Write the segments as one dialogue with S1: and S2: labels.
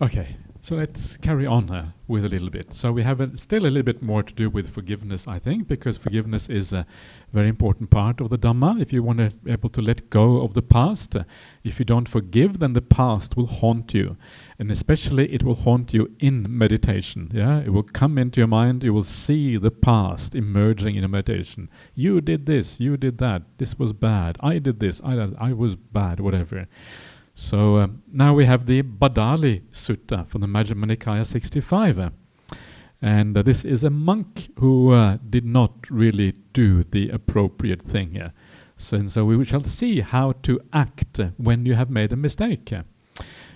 S1: Okay, so let's carry on with a little bit. So we have still a little bit more to do with forgiveness, I think, because forgiveness is a very important part of the Dhamma. If you want to be able to let go of the past, if you don't forgive, then the past will haunt you. And especially it will haunt you in meditation. Yeah, it will come into your mind, you will see the past emerging in a meditation. You did this, you did that, this was bad, I did this, I was bad, whatever. So now we have the Bhaddālisutta from the Majjhima Nikāya 65. And this is a monk who did not really do the appropriate thing. So we shall see how to act when you have made a mistake.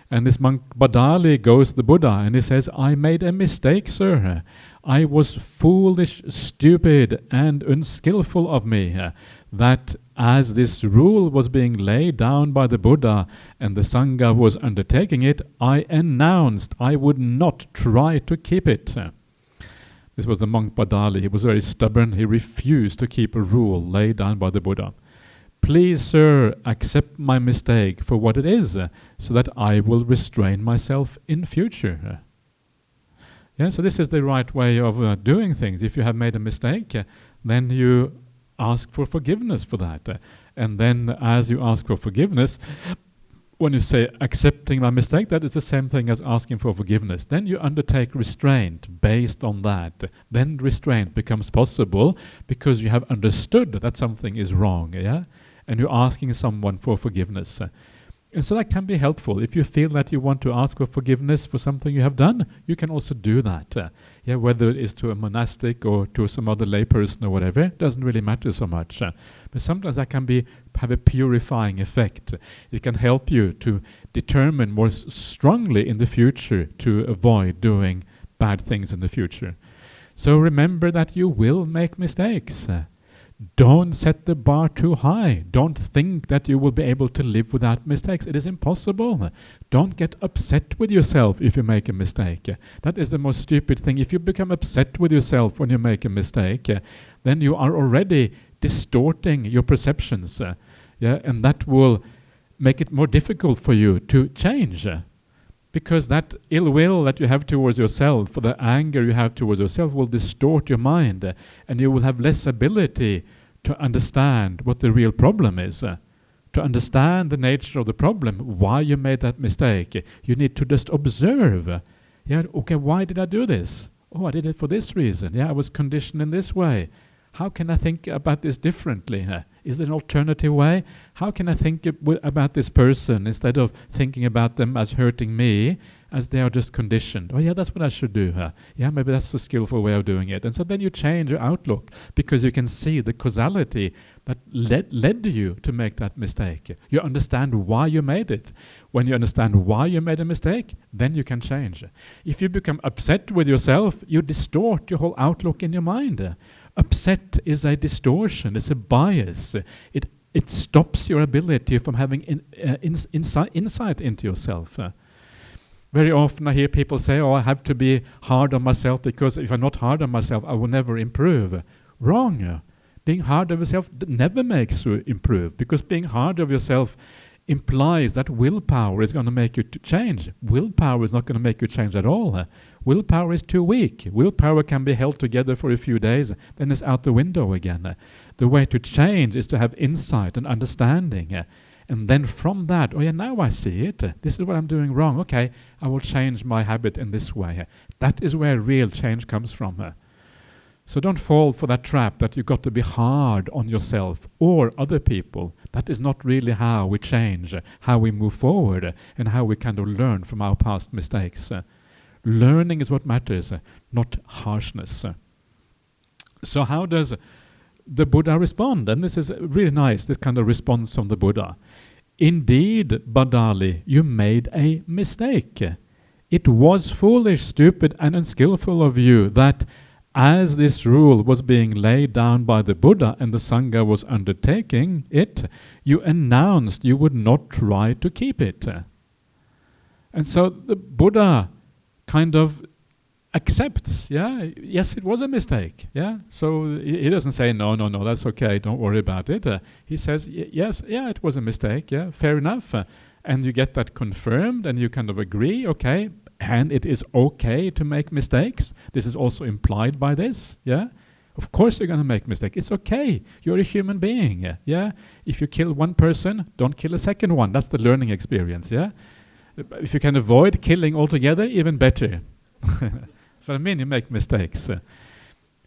S1: And this monk Bhaddāli goes to the Buddha and he says, I made a mistake, sir. I was foolish, stupid and unskillful of me. That as this rule was being laid down by the Buddha and the Sangha was undertaking it, I announced I would not try to keep it. This was the monk Bhaddāli. He was very stubborn. He refused to keep a rule laid down by the Buddha. Please, sir, accept my mistake for what it is, so that I will restrain myself in future. Yeah, so this is the right way of doing things. If you have made a mistake, then you ask for forgiveness for that. And then as you ask for forgiveness, when you say accepting my mistake, that is the same thing as asking for forgiveness. Then you undertake restraint based on that. Then restraint becomes possible because you have understood that something is wrong, yeah? And you're asking someone for forgiveness. And so that can be helpful. If you feel that you want to ask for forgiveness for something you have done, you can also do that. Yeah, whether it is to a monastic or to some other layperson or whatever, it doesn't really matter so much. But sometimes that can have a purifying effect. It can help you to determine more strongly in the future to avoid doing bad things in the future. So remember that you will make mistakes. Don't set the bar too high. Don't think that you will be able to live without mistakes. It is impossible. Don't get upset with yourself if you make a mistake. That is the most stupid thing. If you become upset with yourself when you make a mistake, then you are already distorting your perceptions. And that will make it more difficult for you to change. Because that ill will that you have towards yourself, or the anger you have towards yourself, will distort your mind, and you will have less ability to understand what the real problem is. To understand the nature of the problem, why you made that mistake, you need to just observe. Yeah, okay, why did I do this? Oh, I did it for this reason. Yeah, I was conditioned in this way. How can I think about this differently? Is there an alternative way? How can I think about this person instead of thinking about them as hurting me, as they are just conditioned? Oh yeah, that's what I should do. Yeah, maybe that's a skillful way of doing it. And so then you change your outlook because you can see the causality that led you to make that mistake. You understand why you made it. When you understand why you made a mistake, then you can change. If you become upset with yourself, you distort your whole outlook in your mind. Upset is a distortion, it's a bias. It stops your ability from having insight into yourself. Very often I hear people say, oh, I have to be hard on myself because if I'm not hard on myself, I will never improve. Wrong. Being hard on yourself never makes you improve, because being hard on yourself implies that willpower is going to make you change. Willpower is not going to make you change at all. Willpower is too weak. Willpower can be held together for a few days, then it's out the window again. The way to change is to have insight and understanding. And then from that, oh yeah, now I see it. This is what I'm doing wrong. Okay, I will change my habit in this way. That is where real change comes from. So don't fall for that trap that you've got to be hard on yourself or other people. That is not really how we change, how we move forward, and how we kind of learn from our past mistakes. Learning is what matters, not harshness. So how does the Buddha respond? And this is really nice, this kind of response from the Buddha. Indeed, Bhaddāli, you made a mistake. It was foolish, stupid, and unskillful of you that as this rule was being laid down by the Buddha and the Sangha was undertaking it, you announced you would not try to keep it. And so the Buddha kind of accepts, yeah, yes, it was a mistake, yeah. So he doesn't say, no, that's okay, don't worry about it. He says, yes, yeah, it was a mistake, yeah, fair enough. And you get that confirmed and you kind of agree, okay, and it is okay to make mistakes. This is also implied by this, yeah? Of course you're going to make mistakes. It's okay. You're a human being, yeah? If you kill one person, don't kill a second one. That's the learning experience, yeah? If you can avoid killing altogether, even better. That's what I mean, you make mistakes.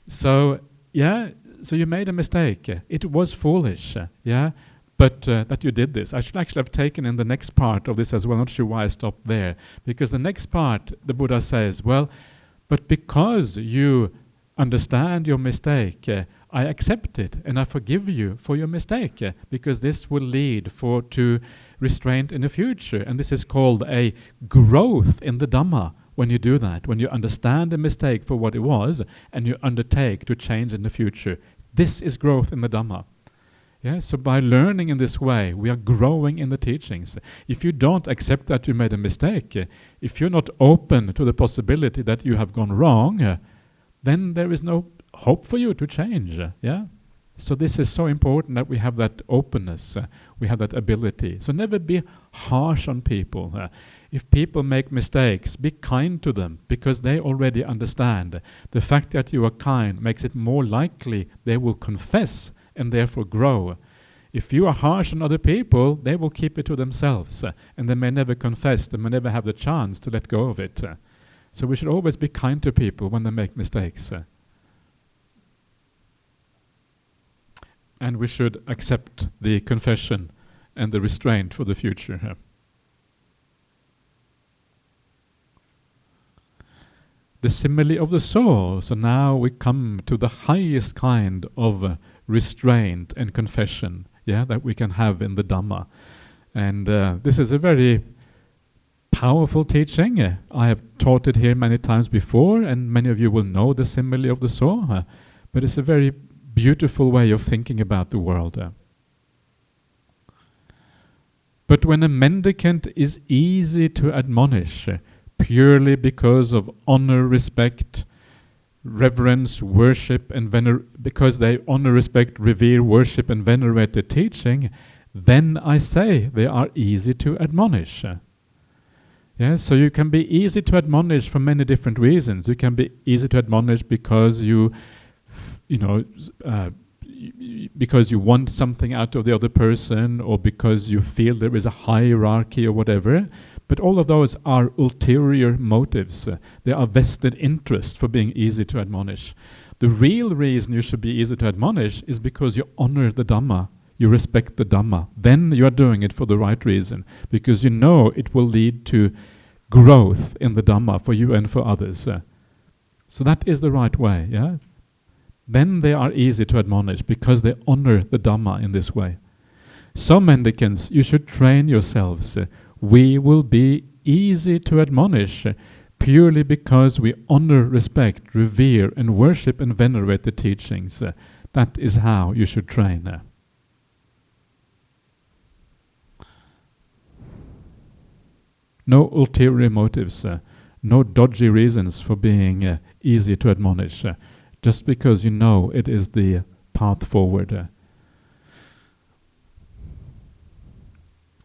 S1: So you made a mistake. It was foolish, yeah? But that you did this. I should actually have taken in the next part of this as well. Not sure why I stopped there. Because the next part, the Buddha says, well, but because you understand your mistake, I accept it and I forgive you for your mistake, because this will lead to restraint in the future. And this is called a growth in the Dhamma when you do that, when you understand the mistake for what it was and you undertake to change in the future. This is growth in the Dhamma. Yeah, so by learning in this way, we are growing in the teachings. If you don't accept that you made a mistake, if you're not open to the possibility that you have gone wrong, then there is no hope for you to change. Yeah. So this is so important that we have that openness, we have that ability. So never be harsh on people. If people make mistakes, be kind to them, because they already understand. The fact that you are kind makes it more likely they will confess and therefore grow. If you are harsh on other people, they will keep it to themselves, and they may never confess, they may never have the chance to let go of it. So we should always be kind to people when they make mistakes. And we should accept the confession and the restraint for the future. The simile of the soul. So now we come to the highest kind of restraint and confession, that we can have in the Dhamma. And this is a very powerful teaching. I have taught it here many times before, and many of you will know the simile of the soul. But it's a very beautiful way of thinking about the world. But when a mendicant is easy to admonish, purely because of honor, respect, reverence, worship, and because they honor, respect, revere, worship, and venerate the teaching, then I say they are easy to admonish. So you can be easy to admonish for many different reasons. You can be easy to admonish because because you want something out of the other person, or because you feel there is a hierarchy or whatever. But all of those are ulterior motives. They are vested interest for being easy to admonish. The real reason you should be easy to admonish is because you honor the Dhamma, you respect the Dhamma. Then you are doing it for the right reason, because you know it will lead to growth in the Dhamma for you and for others. So that is the right way, Then they are easy to admonish because they honor the Dhamma in this way. So mendicants, you should train yourselves. We will be easy to admonish purely because we honor, respect, revere, and worship and venerate the teachings. That is how you should train. No ulterior motives, no dodgy reasons for being easy to admonish. Just because you know it is the path forward.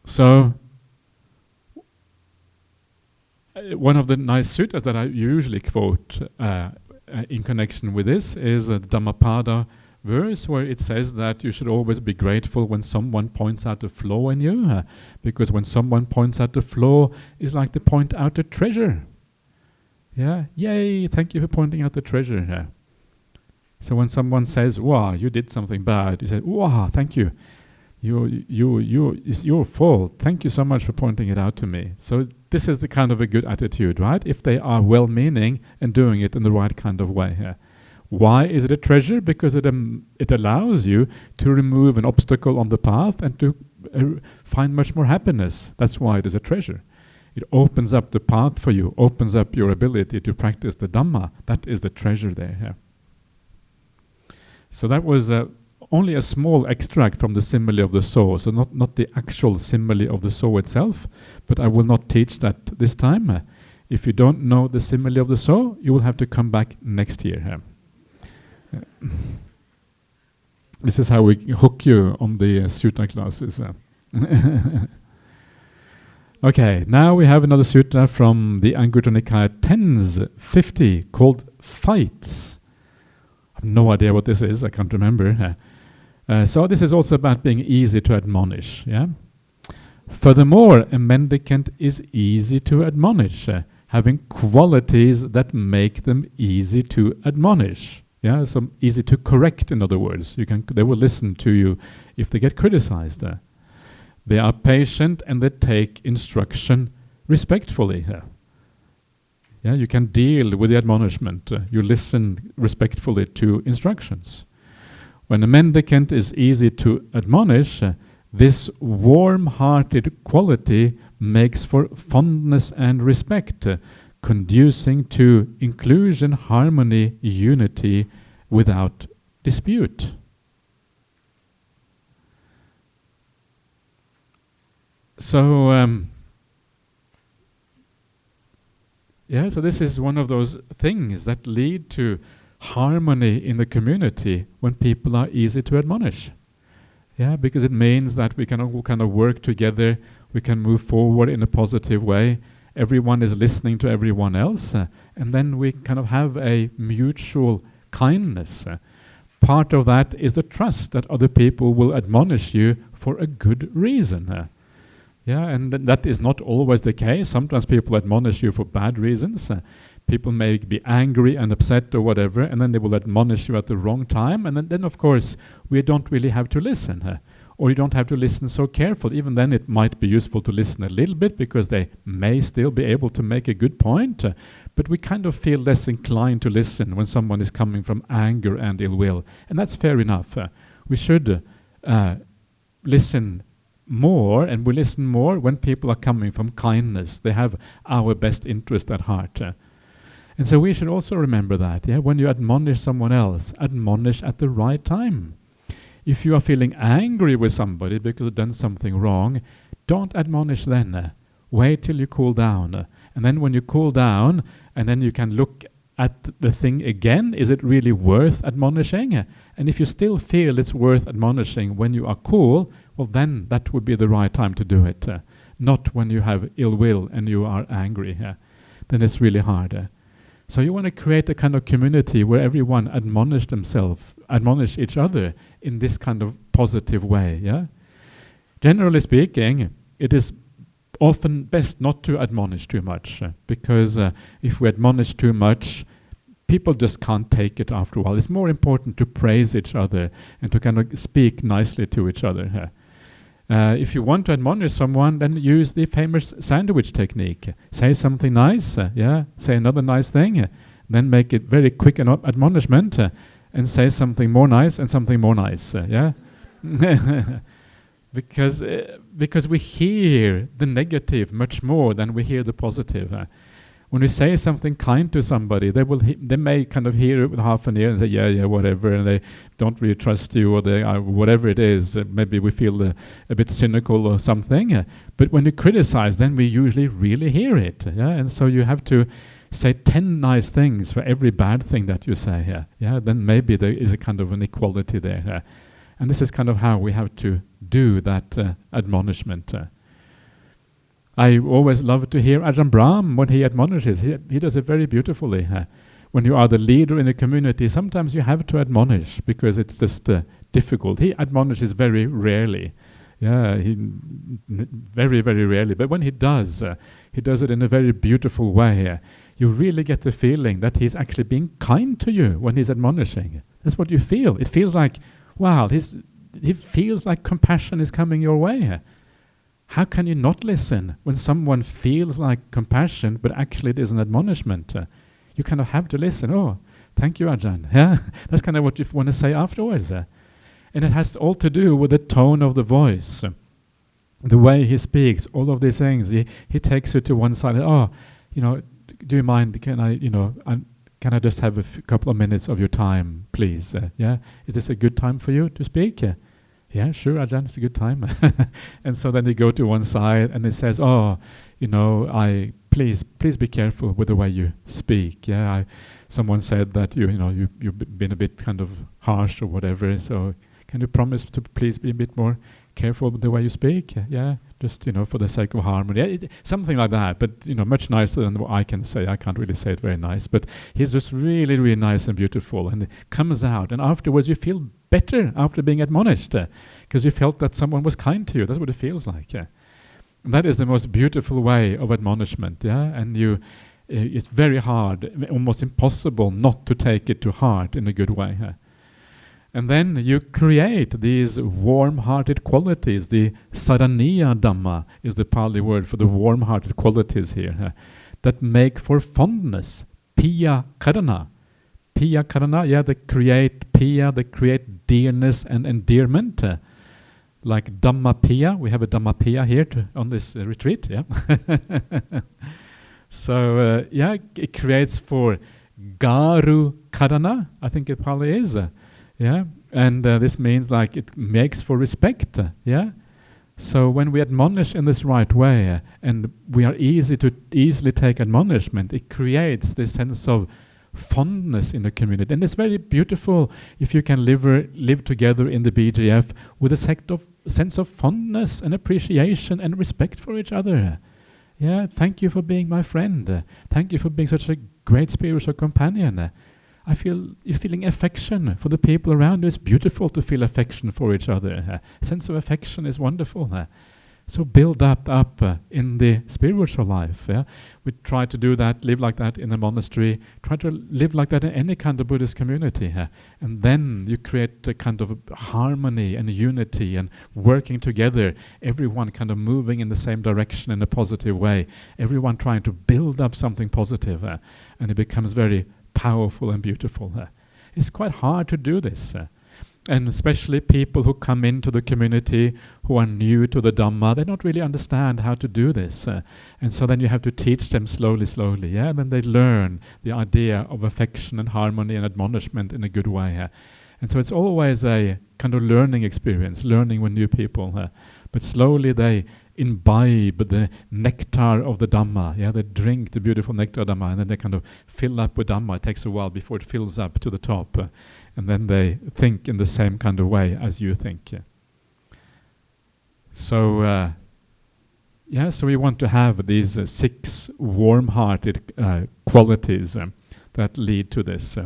S1: So, one of the nice suttas that I usually quote in connection with this is the Dhammapada verse, where it says that you should always be grateful when someone points out a flaw in you, because when someone points out a flaw, it's like to point out a treasure. Yay, thank you for pointing out the treasure. So when someone says, "Wow, you did something bad," you say, "Wow, thank you. It's your fault. Thank you so much for pointing it out to me." So this is the kind of a good attitude, right? If they are well-meaning and doing it in the right kind of way. Why is it a treasure? Because it allows you to remove an obstacle on the path and to find much more happiness. That's why it is a treasure. It opens up the path for you, opens up your ability to practice the Dhamma. That is the treasure there. So that was only a small extract from the simile of the soul, so not the actual simile of the soul itself, but I will not teach that this time. If you don't know the simile of the soul, you will have to come back next year. This is how we hook you on the sutta classes. Okay, now we have another sutta from the Anguttara Nikaya 1050 called Fights. I have no idea what this is, I can't remember. So this is also about being easy to admonish. Yeah. Furthermore, a mendicant is easy to admonish, having qualities that make them easy to admonish. Yeah, so easy to correct, in other words. They will listen to you if they get criticized. They are patient and they take instruction respectfully. Yeah, you can deal with the admonishment. You listen respectfully to instructions. When a mendicant is easy to admonish, this warm-hearted quality makes for fondness and respect, conducing to inclusion, harmony, unity without dispute. So, so this is one of those things that lead to harmony in the community when people are easy to admonish. Yeah, because it means that we can all kind of work together, we can move forward in a positive way, everyone is listening to everyone else, and then we kind of have a mutual kindness. Part of that is the trust that other people will admonish you for a good reason. Yeah, and that is not always the case. Sometimes people admonish you for bad reasons. People may be angry and upset or whatever, and then they will admonish you at the wrong time, and then of course we don't really have to listen. Or you don't have to listen so carefully. Even then it might be useful to listen a little bit because they may still be able to make a good point, but we kind of feel less inclined to listen when someone is coming from anger and ill will, and that's fair enough. We should listen more, and we listen more when people are coming from kindness. They have our best interest at heart. And so we should also remember that, when you admonish someone else, admonish at the right time. If you are feeling angry with somebody because they've done something wrong, don't admonish then. Wait till you cool down. And then when you cool down, and then you can look at the thing again, is it really worth admonishing? And if you still feel it's worth admonishing when you are cool, well then that would be the right time to do it. Not when you have ill will and you are angry. Then it's really hard. So you want to create a kind of community where everyone admonish each other in this kind of positive way. Yeah. Generally speaking, it is often best not to admonish too much, because if we admonish too much, people just can't take it after a while. It's more important to praise each other and to kind of speak nicely to each other. If you want to admonish someone, then use the famous sandwich technique. Say something nice, say another nice thing, then make it very quick an admonishment, and say something more nice and something more nice. Because we hear the negative much more than we hear the positive. When we say something kind to somebody, they may kind of hear it with half an ear and say, yeah, whatever, and they don't really trust you, or they are whatever it is. Maybe we feel a bit cynical or something. But when you criticize, then we usually really hear it. And so you have to say 10 nice things for every bad thing that you say. Then maybe there is a kind of an equality there. And this is kind of how we have to do that admonishment. I always love to hear Ajahn Brahm when he admonishes. He does it very beautifully. When you are the leader in a community, sometimes you have to admonish because it's just difficult. He admonishes very rarely. Very, very rarely. But when he does it in a very beautiful way. You really get the feeling that he's actually being kind to you when he's admonishing. That's what you feel. It feels like, wow, he feels like compassion is coming your way. How can you not listen when someone feels like compassion, but actually it is an admonishment? You kind of have to listen. Oh, thank you, Ajahn. That's kind of what you want to say afterwards. And it has all to do with the tone of the voice, the way he speaks, all of these things. He takes you to one side. Oh, do you mind? Can I just have a couple of minutes of your time, please? Is this a good time for you to speak? Yeah, sure, Ajahn, it's a good time. And so then you go to one side and it says, please be careful with the way you speak. Someone said that you've been a bit kind of harsh or whatever, so can you promise to please be a bit more careful with the way you speak, yeah, just, for the sake of harmony. Something like that, but, much nicer than what I can say. I can't really say it very nice, but he's just really, really nice and beautiful, and it comes out, and afterwards you feel better after being admonished, because you felt that someone was kind to you. That's what it feels like. And that is the most beautiful way of admonishment, and it's very hard, almost impossible not to take it to heart in a good way. And then you create these warm-hearted qualities. The saraniya dhamma is the Pali word for the warm-hearted qualities here, that make for fondness. Piya karana. Piya karana, they create piya, they create dearness and endearment. Like Dhamma piya, we have a Dhamma piya here on this retreat, So, it creates for garu karana, I think it probably is. And this means like it makes for respect, So when we admonish in this right way, and we are easily take admonishment, it creates this sense of fondness in the community. And it's very beautiful if you can live together in the BGF with a sense of fondness and appreciation and respect for each other. Thank you for being my friend. Thank you for being such a great spiritual companion. You're feeling affection for the people around you. It's beautiful to feel affection for each other. Sense of affection is wonderful. So build that up in the spiritual life. We try to do that, live like that in a monastery. Try to live like that in any kind of Buddhist community. And then you create a kind of harmony and unity and working together. Everyone kind of moving in the same direction in a positive way. Everyone trying to build up something positive. And it becomes very powerful and beautiful. It's quite hard to do this. And especially people who come into the community who are new to the Dhamma, they don't really understand how to do this. And so then you have to teach them slowly, and then they learn the idea of affection and harmony and admonishment in a good way. And so it's always a kind of learning experience, learning with new people. But slowly they imbibe the nectar of the Dhamma. They drink the beautiful nectar of Dhamma, and then they kind of fill up with Dhamma. It takes a while before it fills up to the top. And then they think in the same kind of way as you think. So, so we want to have these 6 warm-hearted qualities that lead to this.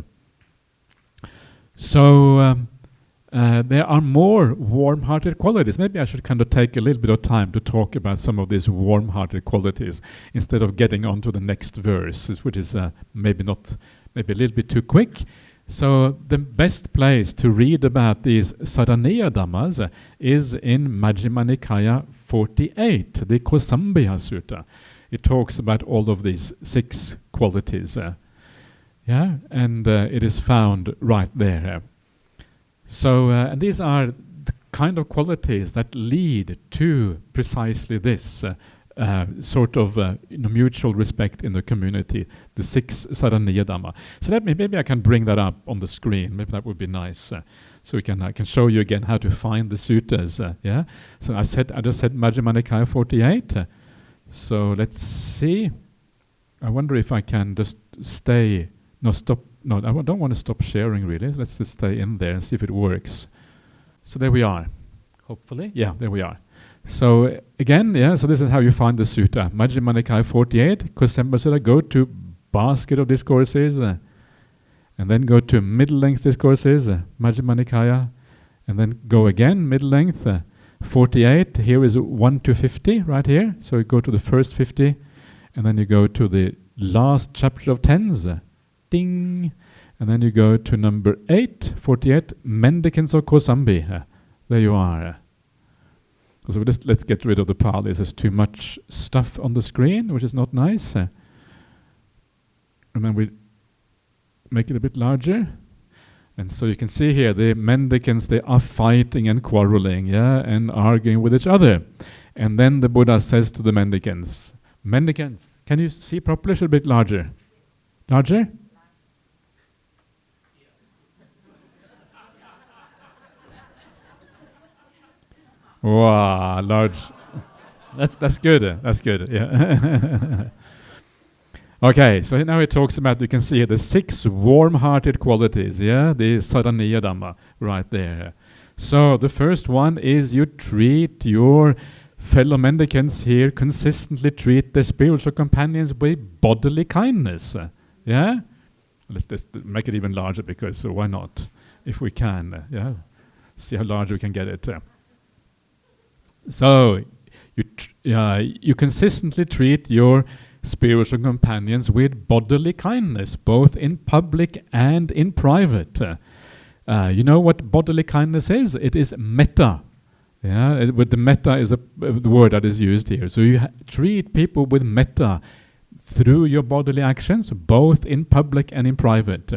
S1: There are more warm-hearted qualities. Maybe I should kind of take a little bit of time to talk about some of these warm-hearted qualities instead of getting on to the next verse, which is maybe a little bit too quick. So the best place to read about these saraniya dhammas is in Majjhima Nikaya 48, the Kosambiyasutta. It talks about all of these 6 qualities. And it is found right there. So, and these are the kind of qualities that lead to precisely this sort of mutual respect in the community, the 6 saraniya dhamma. So maybe I can bring that up on the screen. Maybe that would be nice. So I can show you again how to find the suttas. So I just said Majjhima Nikaya 48. So let's see. I wonder if I can just stay. Stop. No, I don't want to stop sharing really. Let's just stay in there and see if it works. So there we are. Hopefully. Yeah, there we are. So again, so this is how you find the sutta. Majjhima Nikaya 48, Kosambiyasutta, go to basket of discourses, and then go to middle length discourses, Majjhima Nikaya, and then go again, middle length, 48, here is 1 to 50, right here. So you go to the first 50, and then you go to the last chapter of tens, ding, and then you go to number 8, 48, Mendicants of Kosambi. There you are. So let's get rid of the Pali. There's too much stuff on the screen, which is not nice. And then we make it a bit larger. And so you can see here, the mendicants, they are fighting and quarreling, and arguing with each other. And then the Buddha says to the mendicants, can you see properly? Should a bit larger. Larger? Wow, large. That's good. That's good. Yeah. Okay, so now it talks about, you can see the 6 warm-hearted qualities, the saraniya dhamma right there. So the first one is you treat your fellow mendicants here, consistently treat their spiritual companions with bodily kindness. Yeah? Let's make it even larger, because why not? If we can, yeah? See how large we can get it. So you consistently treat your spiritual companions with bodily kindness, both in public and in private. You know what bodily kindness is? It is metta. Yeah, with the metta is the word that is used here. So you treat people with metta through your bodily actions, both in public and in private.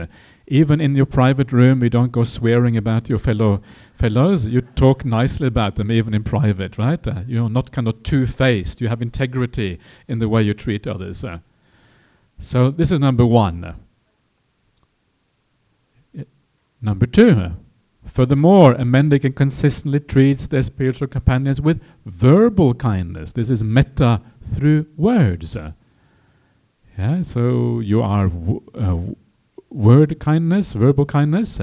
S1: Even in your private room, you don't go swearing about your fellows. You talk nicely about them, even in private, right? You're not kind of two-faced. You have integrity in the way you treat others. So this is number one. Number two. Furthermore, a mendicant consistently treats their spiritual companions with verbal kindness. This is metta through words. Yeah, so you are word kindness, verbal kindness.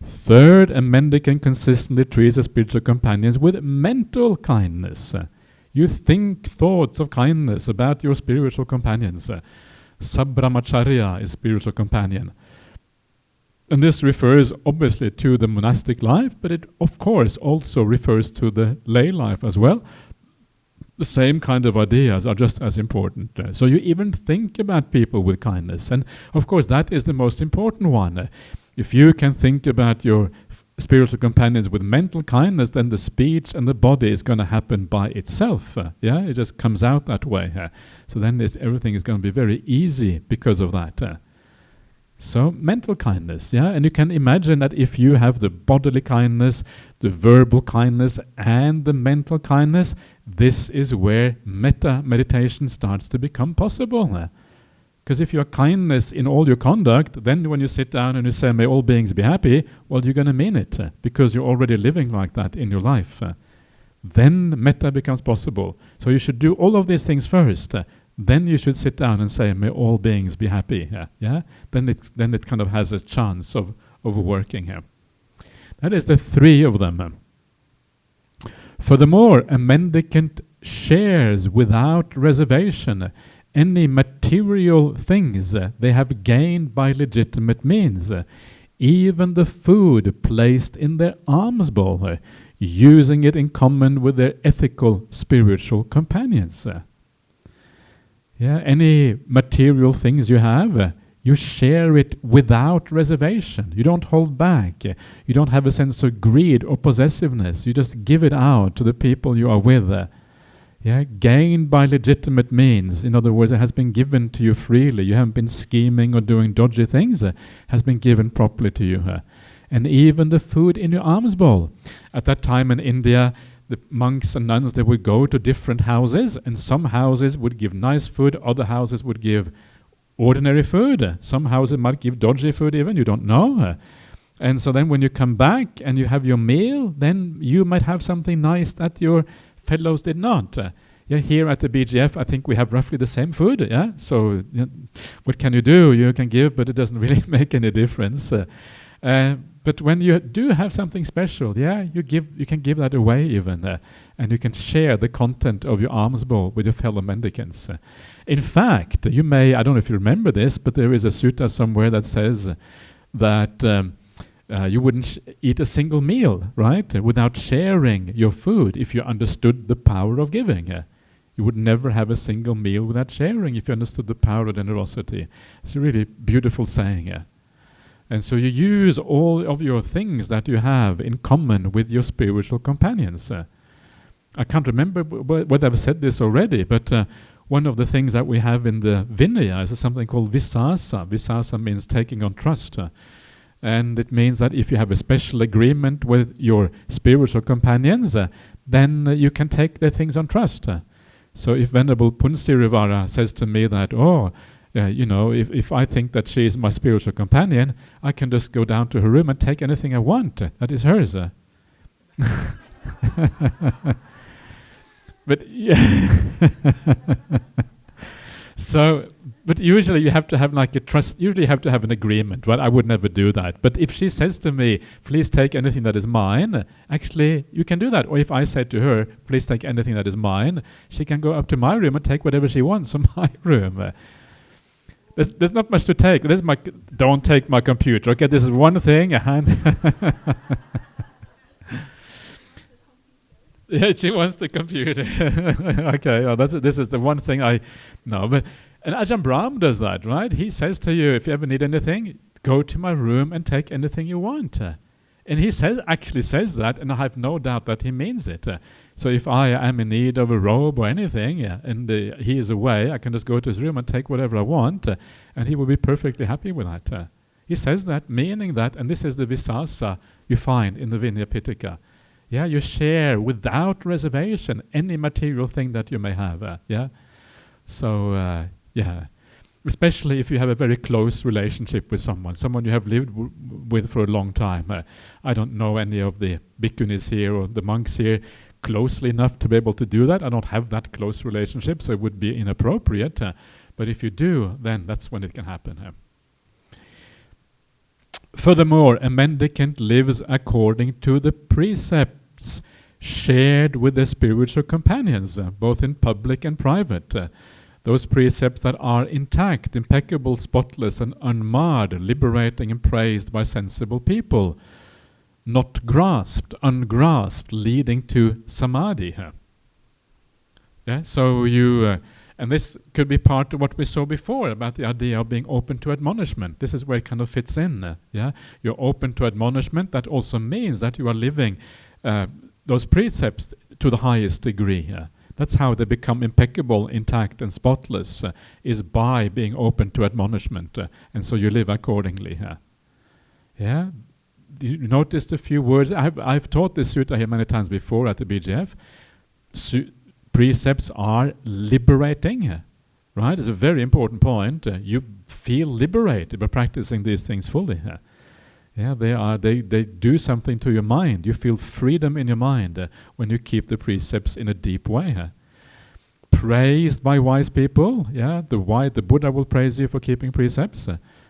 S1: Third, a mendicant consistently treats their spiritual companions with mental kindness. You think thoughts of kindness about your spiritual companions. Sabramacharya is spiritual companion. And this refers obviously to the monastic life, but it of course also refers to the lay life as well. The same kind of ideas are just as important. So you even think about people with kindness. And of course that is the most important one. If you can think about your spiritual companions with mental kindness, then the speech and the body is going to happen by itself. Yeah, it just comes out that way. So then everything is going to be very easy because of that. So mental kindness, yeah, and you can imagine that if you have the bodily kindness, the verbal kindness, and the mental kindness, this is where metta meditation starts to become possible. Because if you have kindness in all your conduct, then when you sit down and you say, may all beings be happy, well, you're going to mean it, because you're already living like that in your life. Then metta becomes possible. So you should do all of these things first. Then you should sit down and say, may all beings be happy. Yeah? Then it kind of has a chance of working here. That is the three of them. Furthermore, a mendicant shares without reservation any material things they have gained by legitimate means, even the food placed in their alms bowl, using it in common with their ethical spiritual companions. Yeah, any material things you have, you share it without reservation. You don't hold back. You don't have a sense of greed or possessiveness. You just give it out to the people you are with. Yeah, gained by legitimate means. In other words, it has been given to you freely. You haven't been scheming or doing dodgy things. It has been given properly to you. And even the food in your alms bowl. At that time in India, the monks and nuns, they would go to different houses, and some houses would give nice food, other houses would give ordinary food. Some houses might give dodgy food even, you don't know. And so then when you come back and you have your meal, then you might have something nice that your fellows did not. Yeah, here at the BGF, I think we have roughly the same food. Yeah, so what can you do? You can give, but it doesn't really make any difference. But when you do have something special, yeah, you can give that away even, and you can share the content of your alms bowl with your fellow mendicants. In fact, you may, I don't know if you remember this, but there is a sutta somewhere that says that you wouldn't eat a single meal, right, without sharing your food if you understood the power of giving. You would never have a single meal without sharing if you understood the power of generosity. It's a really beautiful saying. And so you use all of your things that you have in common with your spiritual companions. I can't remember whether I've said this already, but one of the things that we have in the Vinaya is something called visasa. Visasa means taking on trust. And it means that if you have a special agreement with your spiritual companions, then you can take their things on trust. So if Venerable Punsirivara says to me that, if I think that she is my spiritual companion, I can just go down to her room and take anything I want. That is hers. But yeah. So But usually you have to have like a trust, usually you have to have an agreement, right? I would never do that. But if she says to me, please take anything that is mine, actually you can do that. Or if I say to her, please take anything that is mine, she can go up to my room and take whatever she wants from my room. There's not much to take. Don't take my computer. Okay, this is one thing. Yeah, she wants the computer. Okay, this is the one thing I know. But and Ajahn Brahm does that, right? He says to you, if you ever need anything, go to my room and take anything you want. And he actually says that, and I have no doubt that he means it. So if I am in need of a robe or anything, and he is away, I can just go to his room and take whatever I want, and he will be perfectly happy with that. He says that, meaning that, and this is the visasa you find in the Vinaya Pitaka. Yeah, you share without reservation any material thing that you may have. So, especially if you have a very close relationship with someone you have lived with for a long time. I don't know any of the bhikkhunis here or the monks here closely enough to be able to do that. I don't have that close relationship, so it would be inappropriate. But if you do, then that's when it can happen. Furthermore, a mendicant lives according to the precepts shared with their spiritual companions, both in public and private. Those precepts that are intact, impeccable, spotless, and unmarred, liberating and praised by sensible people, not grasped, ungrasped, leading to samadhi. So you, and this could be part of what we saw before about the idea of being open to admonishment. This is where it kind of fits in. You're open to admonishment. That also means that you are living those precepts to the highest degree. That's how they become impeccable, intact, and spotless, is by being open to admonishment. And so you live accordingly. You noticed a few words. I've taught this sutta here many times before at the BGF. Precepts are liberating, right? It's a very important point. You feel liberated by practicing these things fully. They do something to your mind. You feel freedom in your mind when you keep the precepts in a deep way. Praised by wise people, the Buddha will praise you for keeping precepts.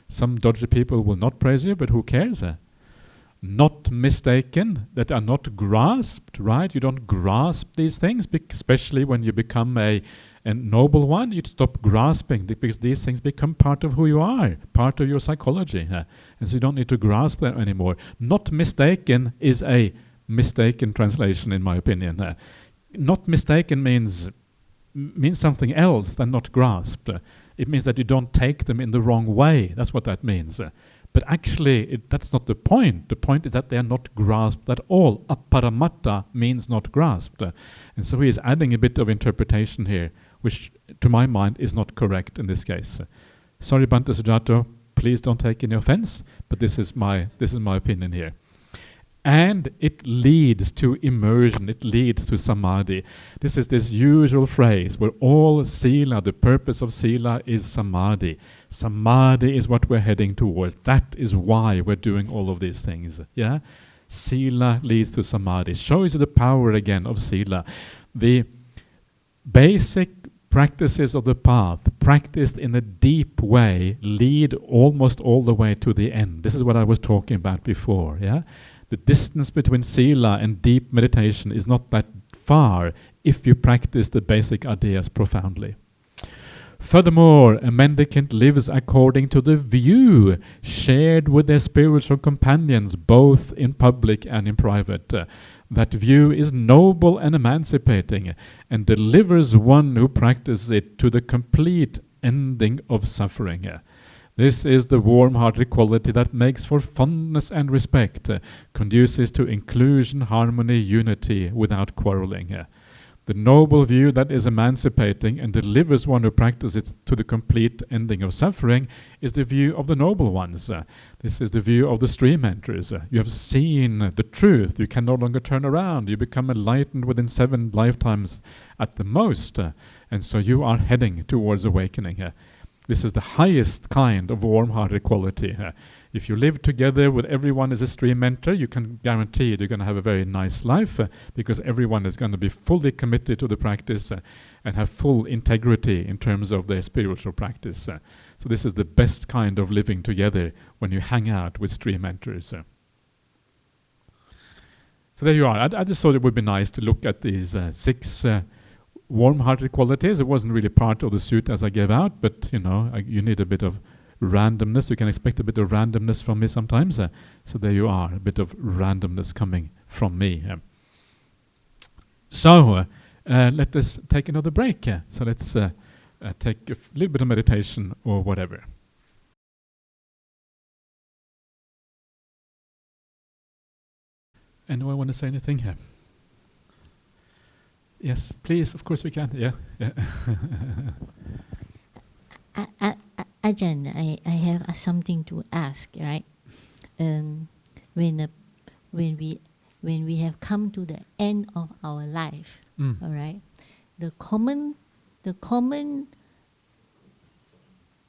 S1: Some dodgy people will not praise you, but who cares? Not mistaken, that are not grasped, right? You don't grasp these things, especially when you become a noble one. You stop grasping, because these things become part of who you are, part of your psychology. And so you don't need to grasp them anymore. Not mistaken is a mistaken translation, in my opinion. Not mistaken means something else than not grasped. It means that you don't take them in the wrong way. That's what that means. But actually, that's not the point. The point is that they are not grasped at all. Aparamatta means not grasped. And so he is adding a bit of interpretation here, which to my mind is not correct in this case. Sorry, Bhante Sujato, please don't take any offense, but this is my opinion here. And it leads to immersion, it leads to samadhi. This is this usual phrase where all sila, the purpose of sila is samadhi. Samadhi is what we're heading towards. That is why we're doing all of these things. Sila leads to samadhi. Shows you the power again of sila. The basic practices of the path, practiced in a deep way, lead almost all the way to the end. This is what I was talking about before. The distance between sila and deep meditation is not that far if you practice the basic ideas profoundly. Furthermore, a mendicant lives according to the view shared with their spiritual companions, both in public and in private. That view is noble and emancipating, and delivers one who practices it to the complete ending of suffering. This is the warm-hearted quality that makes for fondness and respect, conduces to inclusion, harmony, unity, without quarreling. The noble view that is emancipating and delivers one who practices it to the complete ending of suffering is the view of the noble ones. This is the view of the stream enters. You have seen the truth. You can no longer turn around. You become enlightened within 7 lifetimes at the most. And so you are heading towards awakening. This is the highest kind of warm-hearted quality. If you live together with everyone as a stream mentor, you can guarantee you're going to have a very nice life because everyone is going to be fully committed to the practice and have full integrity in terms of their spiritual practice. So this is the best kind of living together when you hang out with stream mentors. So there you are. I just thought it would be nice to look at these 6 warm-hearted qualities. It wasn't really part of the sutta as I gave out, but you need a bit of randomness. You can expect a bit of randomness from me sometimes. So there you are, a bit of randomness coming from me. So let us take another break. So let's take a little bit of meditation or whatever. Anyone want to say anything here? Yes, please. Of course we can. Yeah.
S2: Ajahn, I have something to ask. Right? When we have come to the end of our life, all right, the common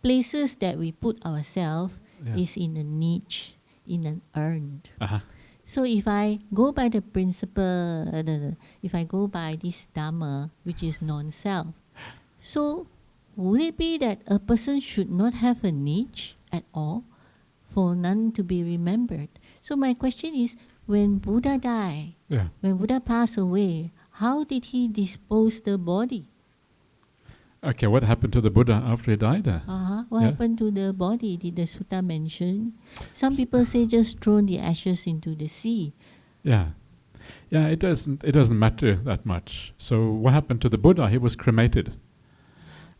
S2: places that we put ourselves is in a niche, in an urn. So if I go by the principle, if I go by this Dhamma, which is non-self, so would it be that a person should not have a niche at all, for none to be remembered? So my question is, when Buddha died, when Buddha passed away, how did he dispose the body?
S1: Okay, what happened to the Buddha after he died?
S2: What happened to the body? Did the sutta mention? Some people say just thrown the ashes into the sea.
S1: Yeah, it doesn't matter that much. So what happened to the Buddha? He was cremated.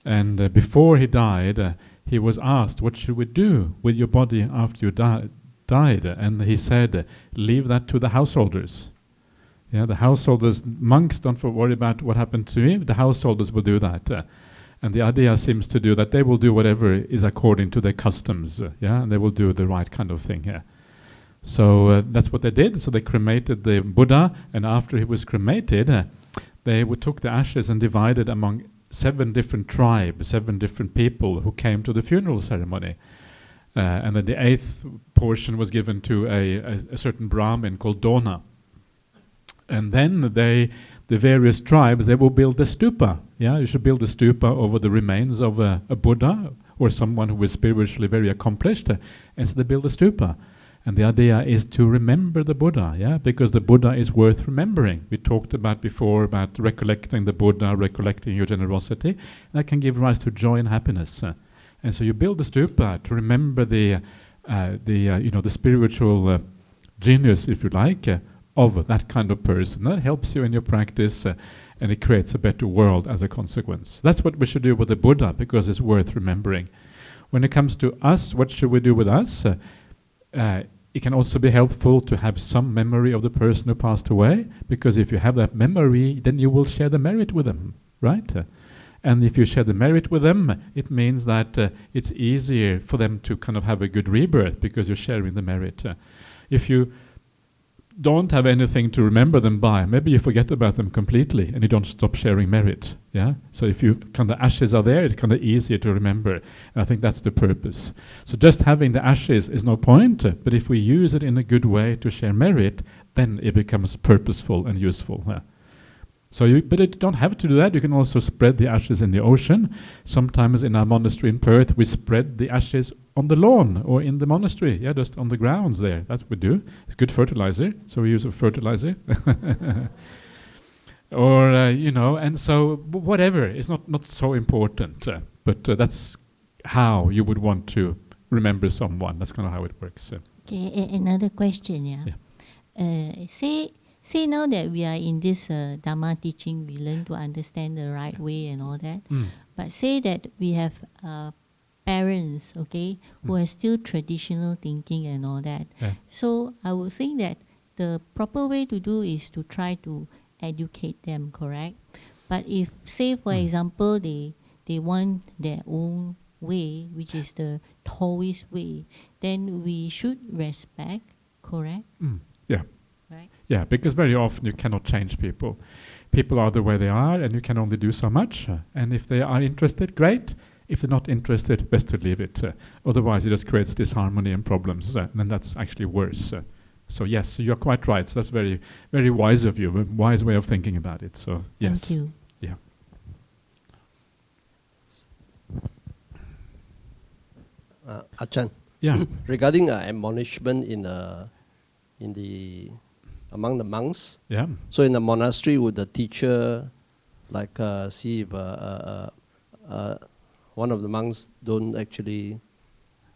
S1: And before he died, he was asked, what should we do with your body after you died? And he said, leave that to the householders. Yeah, the householders, monks don't worry about what happened to him, the householders will do that. And the idea seems to do that they will do whatever is according to their customs, and they will do the right kind of thing here. So that's what they did. So they cremated the Buddha, and after he was cremated, they took the ashes and divided among 7 different tribes, 7 different people who came to the funeral ceremony. And then the 8th portion was given to a certain Brahmin called Dona. And then the various tribes, they will build a stupa. You should build a stupa over the remains of a Buddha or someone who is spiritually very accomplished. And so they build a stupa. And the idea is to remember the Buddha, because the Buddha is worth remembering. We talked about before about recollecting the Buddha, recollecting your generosity. That can give rise to joy and happiness. And so you build a stupa to remember the spiritual genius, if you like, of that kind of person. That helps you in your practice, and it creates a better world as a consequence. That's what we should do with the Buddha, because it's worth remembering. When it comes to us, what should we do with us? It can also be helpful to have some memory of the person who passed away, because if you have that memory, then you will share the merit with them, right? And if you share the merit with them, it means that it's easier for them to kind of have a good rebirth, because you're sharing the merit. If you don't have anything to remember them by, maybe you forget about them completely and you don't stop sharing merit. So if you kind of ashes are there, it's kind of easier to remember. And I think that's the purpose. So just having the ashes is no point, but if we use it in a good way to share merit, then it becomes purposeful and useful. But you don't have to do that. You can also spread the ashes in the ocean. Sometimes in our monastery in Perth, we spread the ashes on the lawn or in the monastery, just on the grounds there. That's what we do. It's good fertilizer, so we use a fertilizer. Or, and so whatever. It's not so important, but that's how you would want to remember someone. That's kind of how it works.
S2: Okay, another question, Say now that we are in this Dhamma teaching, we learn to understand the right way and all that. But say that we have parents, who are still traditional thinking and all that. So I would think that the proper way to do is to try to educate them, correct? But if, say for example, they want their own way, which is the Taoist way, then we should respect, correct? Right?
S1: Yeah, because very often you cannot change people. People are the way they are, and you can only do so much. And if they are interested, great. If they're not interested, best to leave it. Otherwise, it just creates disharmony and problems, and then that's actually worse. So yes, you're quite right. So that's very, very wise of you, a wise way of thinking about it. So yes.
S2: Thank you.
S1: Yeah.
S3: Ajahn.
S1: Yeah.
S3: Regarding admonishment among the monks.
S1: Yeah.
S3: So in the monastery, would the teacher see if one of the monks don't actually,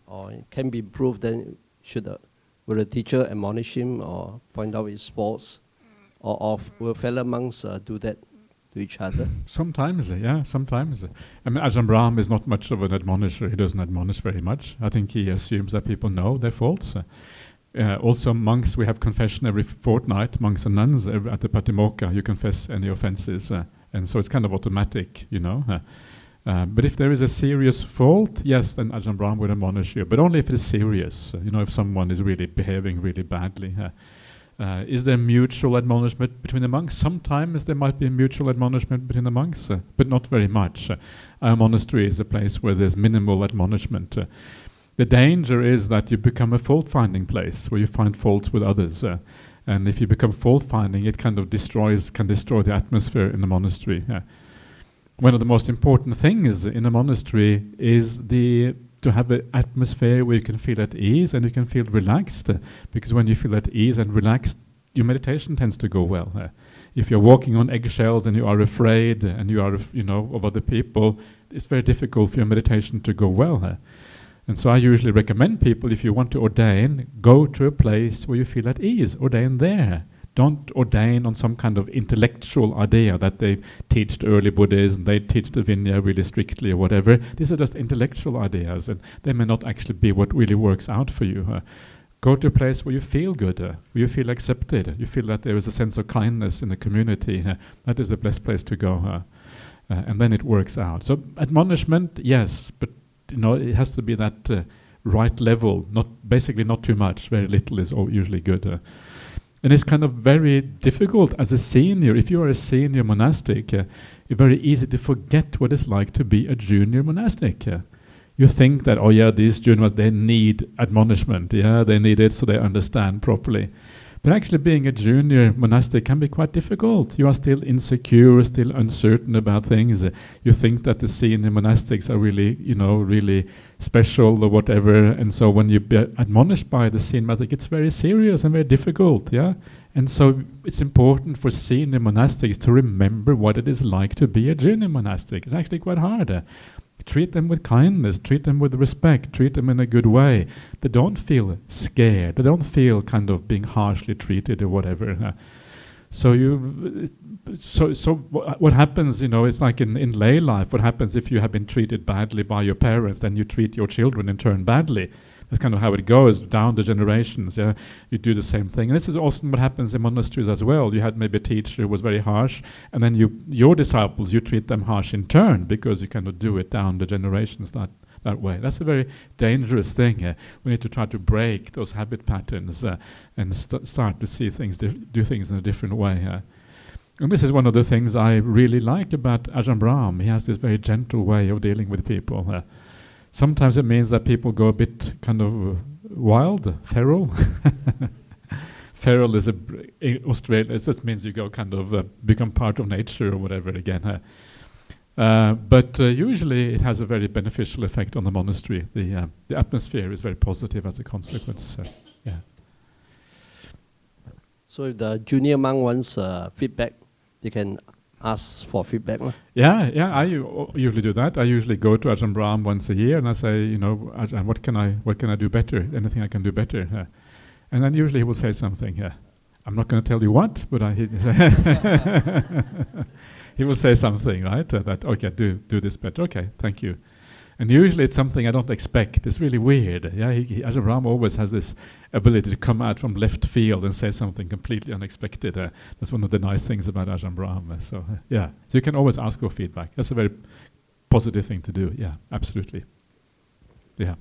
S3: or it can be improved, then will the teacher admonish him or point out his faults, or will fellow monks do that to each other?
S1: Sometimes, yeah, sometimes. I mean, Ajahn Brahm is not much of an admonisher. He doesn't admonish very much. I think he assumes that people know their faults. Also, monks, we have confession every fortnight, monks and nuns, at the Patimokkha, you confess any offenses, and so it's kind of automatic, you know. But if there is a serious fault, yes, then Ajahn Brahm would admonish you, but only if it is serious, you know, if someone is really behaving really badly. Is there mutual admonishment between the monks? Sometimes there might be mutual admonishment between the monks, but not very much. Our monastery is a place where there's minimal admonishment. The danger is that you become a fault-finding place where you find faults with others. And if you become fault-finding, it kind of can destroy the atmosphere in the monastery. One of the most important things in a monastery is to have an atmosphere where you can feel at ease and you can feel relaxed. Because when you feel at ease and relaxed, your meditation tends to go well. If you're walking on eggshells and you are afraid and you are, of other people, it's very difficult for your meditation to go well. And so I usually recommend people, if you want to ordain, go to a place where you feel at ease. Ordain there. Don't ordain on some kind of intellectual idea that they teach the early Buddhism, they teach the Vinaya really strictly or whatever. These are just intellectual ideas, and they may not actually be what really works out for you. Go to a place where you feel good, where you feel accepted, you feel that there is a sense of kindness in the community. That is the best place to go. And then it works out. So admonishment, yes, but it has to be that right level, basically not too much. Very little is usually good. And it's kind of very difficult as a senior. If you are a senior monastic, it's very easy to forget what it's like to be a junior monastic. You think that, these juniors, they need admonishment. They need it so they understand properly. But actually being a junior monastic can be quite difficult. You are still insecure, still uncertain about things. You think that the senior monastics are really, really special or whatever. And so when you be admonished by the senior monastic, it's very serious and very difficult, And so it's important for senior monastics to remember what it is like to be a junior monastic. It's actually quite hard. Treat them with kindness, treat them with respect, treat them in a good way. They don't feel scared, they don't feel kind of being harshly treated or whatever. So what happens, it's like in lay life, what happens if you have been treated badly by your parents, then you treat your children in turn badly. That's kind of how it goes down the generations. You do the same thing. And this is often what happens in monasteries as well. You had maybe a teacher who was very harsh, and then your disciples, you treat them harsh in turn because you cannot do it down the generations that way. That's a very dangerous thing. We need to try to break those habit patterns and start to see things, do things in a different way. And this is one of the things I really like about Ajahn Brahm. He has this very gentle way of dealing with people. Sometimes it means that people go a bit kind of wild, feral. Feral is Australian. It just means you go kind of become part of nature or whatever again. But usually it has a very beneficial effect on the monastery. The atmosphere is very positive as a consequence.
S3: So if the junior monk wants feedback, they can ask for feedback.
S1: Yeah, I usually do that. I usually go to Ajahn Brahm once a year and I say, Ajahn, what can I do better? Anything I can do better? And then usually he will say something. I'm not going to tell you what, but he will say something, right? That okay, do this better. Okay, thank you. And usually it's something I don't expect. It's really weird. Ajahn Brahm always has this ability to come out from left field and say something completely unexpected. That's one of the nice things about Ajahn Brahm. So you can always ask for feedback. That's a very positive thing to do. Yeah, absolutely. Yeah.